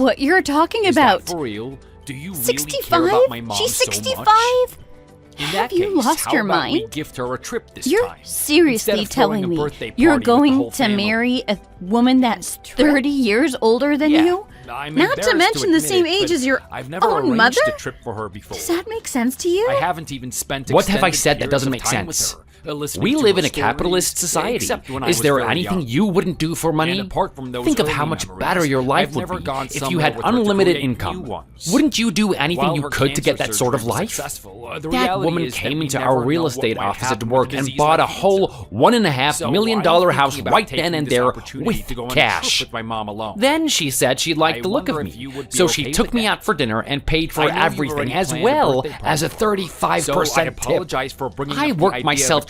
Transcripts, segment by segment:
what you're talking Is about. that for real? Do you really 65? care about my mom She's so 65? much? In Have that you case, lost how your about we mind? gift her a trip this You're time? Instead seriously of throwing telling a me birthday you're party with the going whole to family. marry a woman that's 30 years older than Yeah, you? I'm Not to embarrassed mention the admit same it, age but as your I've never own arranged mother? a trip for her before. Does that make sense to you? I haven't even spent What have I extended said that periods doesn't of make time with sense? her, listening We to live her in a stories, capitalist society. except when I Is was there very anything young. you wouldn't do for money? And apart from those Think of how early much memories, better your life I've would never be gone if you somewhere had with her to unlimited create new income. ones. Wouldn't you do anything While you her could to get cancer that sort of surgery was life? successful, the That reality woman is that came we into never our real know what estate might office happen at with work a and disease bought a like whole cancer. $1.5 So million I'm thinking house about right taking then and this there opportunity with to go on a trip cash. with my mom alone. Then she said she liked I the look of wonder me, if you would be so okay she with took me that. out for dinner and paid for I know you've everything, already as planned a well birthday as a party for her, 35% so I tip. apologize for bringing I up the worked idea of myself a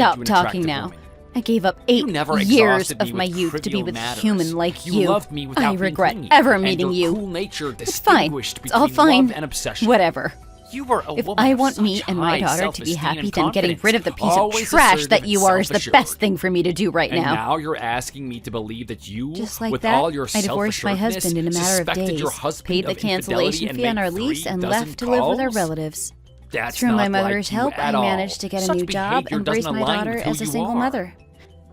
Stop you an talking attractive now. woman. I gave up You 8 never years exhausted me of my with youth to be trivial with a matters. human like you. loved me without I being regret clingy, ever and meeting your you. cool nature It's fine. distinguished It's all between fine. love and obsession. Whatever. You were a If woman I of want me such and my high daughter to be self-esteem happy, and then getting confidence, rid of the piece of always trash assertive that and you are is the self-assured. best thing for me to do right And now. now you're asking me to believe that you, Just like with that, all your I divorced my self-assuredness, husband in a matter of suspected days, your husband paid the of infidelity cancellation and fee on made our lease, 3 and dozen left to live with our calls? relatives. That's Through my not mother's like you help, I at all. managed to get a Such new job behavior and doesn't raised my align daughter with who as a you single are. mother.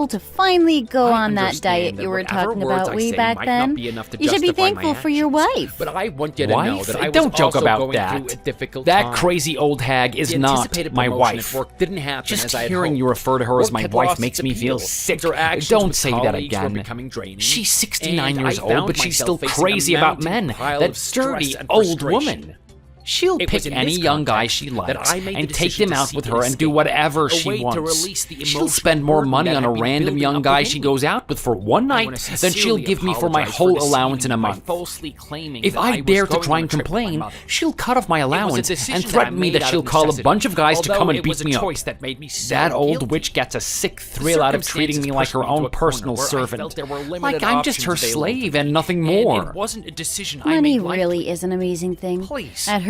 able to finally go I on that understand diet that you were whatever talking words about I way say back might not then. be enough to You should be justify my thankful for your actions. wife. But I want you to know Wife? that I was Don't joke also about going that. through a difficult That time. crazy old hag is The not anticipated my promotion wife. at work didn't happen Just as I had hearing hoped. you refer to her as Work my had wife lost makes its me feel appeal. sick. Interactions Don't with say that colleagues were again. becoming draining, She's 69 and years I old, found but she's still myself facing a crazy about mounting men. pile That of stress dirty and old frustration. woman. She'll It pick was in any this young guy context she that likes I made the and take decision them to out with seek her an and do escape, whatever a she way to wants. release the She'll emotional spend more burden money that on had a been random building young up guy within she me. goes out with for one I night wanna than she'll sincerely give me for my apologize whole deceiving allowance in you a by month. falsely claiming If that I was dare to going try on a and trip with my complain, mother. she'll cut off my It was a allowance decision and that I threaten me made that out she'll of call a necessity, bunch of guys to come although and it beat was a me up. choice that made me so That old guilty. witch gets a sick The thrill out of treating circumstances me like pushed her me to own a corner personal where I servant. felt there were limited Like I'm just her options available slave to and me, nothing and more. it wasn't a decision I Money made lightly. really is an amazing thing. Please, At her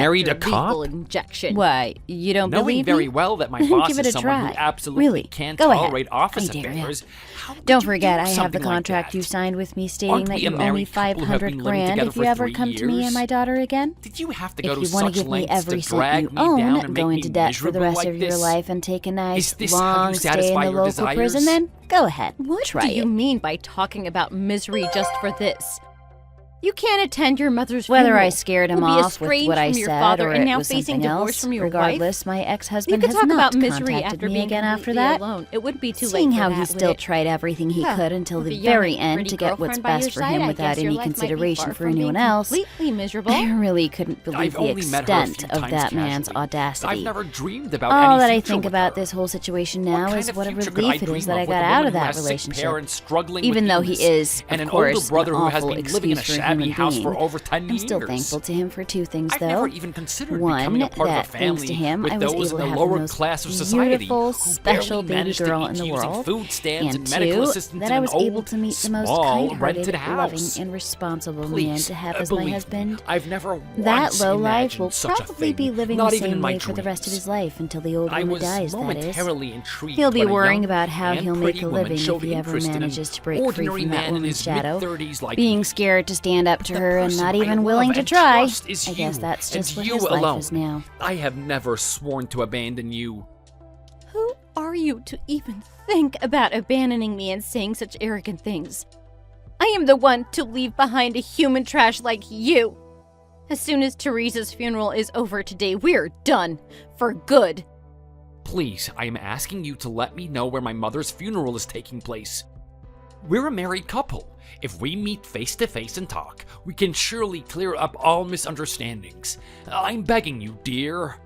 married a Dr. cop? Lethal injection. Why, you don't Knowing believe very me? well that my boss Give it is a someone try. who absolutely Really, can't go ahead. tolerate office I dare ya. affairs, how could Don't you forget, do I have the something like contract that? you signed with me stating Aren't that we a you owe me married couple who have been 500 living grand together if for you ever 3 come to me years? and my daughter again. Did you have to go If to you want such to give me lengths every to cent drag you me down own, and go make into me debt for the miserable rest like of your this? life, and take a nice this how you long stay in satisfy the your local prison, desires? then go ahead. What Try do you it. mean by talking about misery just for this? You can't attend your mother's Whether funeral. I scared him You'll be off with estranged what I from your said father or and it now was facing something divorce else, from your regardless, my wife. You ex-husband could has talk not about misery contacted after me being again after completely that. alone. It would be too late Seeing for how that, he would still it? tried everything he Huh. could until With the a young very and end pretty to get what's girlfriend by best your for side, him I without guess your any life might be consideration far for from being anyone else, completely miserable. I really couldn't believe I've the only met her a few extent of times that man's casually. audacity. I've never dreamed about All any that I future think with about her. this whole situation What now kind is of what a future could relief it dream is that I with a got woman out of who that has sick relationship. parents struggling Even with though he illness, is, and of an older course, brother an who has awful been living in a excuse for him happy human house being. for over 10 I'm years. still thankful to him for two things, I've though. never even considered One, becoming a part that of a family thanks to him, with I was those able in to the have lower the most class of society beautiful, who special barely baby manage to girl eat in the using world. food stamps And medical two, assistance that in I an was old, able to meet the most small, kind-hearted, rented loving, house. and responsible man Please, to have as my believe husband. me, I've never That once low life imagined will such a probably thing, be living not the even in same my way for the rest of dreams. his life until the old I woman was dies, that is. momentarily intrigued He'll be when a worrying young about how and he'll make pretty a woman living if showed he ever interest in an manages to break free ordinary from that man in woman's his shadow. mid-30s like Being me. scared to stand up to The her and person not I even love willing to and try. trust is I guess you, that's and just what you his alone. life is now. I have never sworn to abandon you. Who are you to even think about abandoning me and saying such arrogant things? I am the one to leave behind a human trash like you. As soon as Teresa's funeral is over today, we're done. For good. Please, I am asking you to let me know where my mother's funeral is taking place. We're a married couple. If we meet face to face and talk, we can surely clear up all misunderstandings. I'm begging you, dear.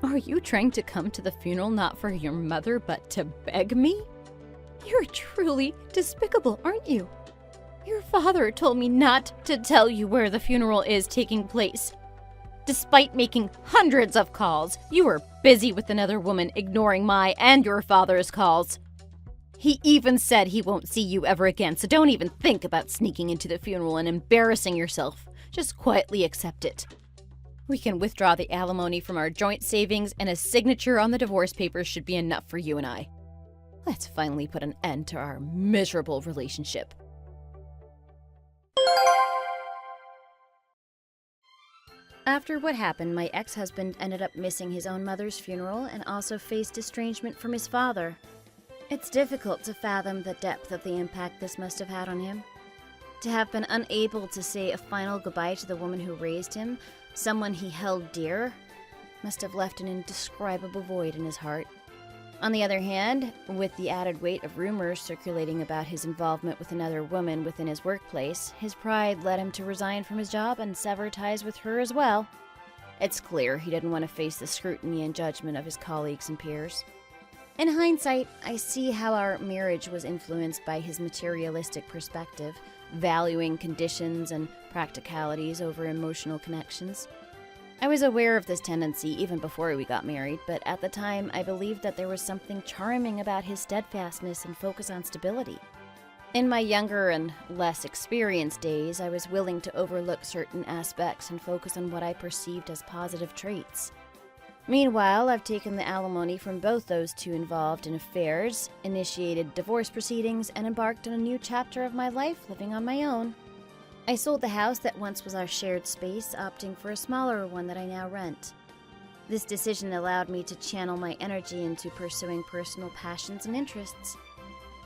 Are you trying to come to the funeral not for your mother, but to beg me? You're truly despicable, aren't you? Your father told me not to tell you where the funeral is taking place. Despite making hundreds of calls, you were busy with another woman, ignoring my and your father's calls. He even said he won't see you ever again, so don't even think about sneaking into the funeral and embarrassing yourself. Just quietly accept it. We can withdraw the alimony from our joint savings, and a signature on the divorce papers should be enough for you and I. Let's finally put an end to our miserable relationship. After what happened, my ex-husband ended up missing his own mother's funeral and also faced estrangement from his father. It's difficult to fathom the depth of the impact this must have had on him. To have been unable to say a final goodbye to the woman who raised him, someone he held dear, must have left an indescribable void in his heart. On the other hand, with the added weight of rumors circulating about his involvement with another woman within his workplace, his pride led him to resign from his job and sever ties with her as well. It's clear he didn't want to face the scrutiny and judgment of his colleagues and peers. In hindsight, I see how our marriage was influenced by his materialistic perspective, valuing conditions and practicalities over emotional connections. I was aware of this tendency even before we got married, but at the time I believed that there was something charming about his steadfastness and focus on stability. In my younger and less experienced days, I was willing to overlook certain aspects and focus on what I perceived as positive traits. Meanwhile, I've taken the alimony from both those two involved in affairs, initiated divorce proceedings, and embarked on a new chapter of my life living on my own. I sold the house that once was our shared space, opting for a smaller one that I now rent. This decision allowed me to channel my energy into pursuing personal passions and interests.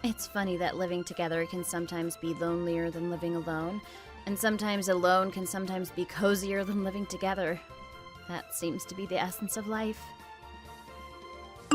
It's funny that living together can sometimes be lonelier than living alone, and sometimes alone can sometimes be cozier than living together. That seems to be the essence of life.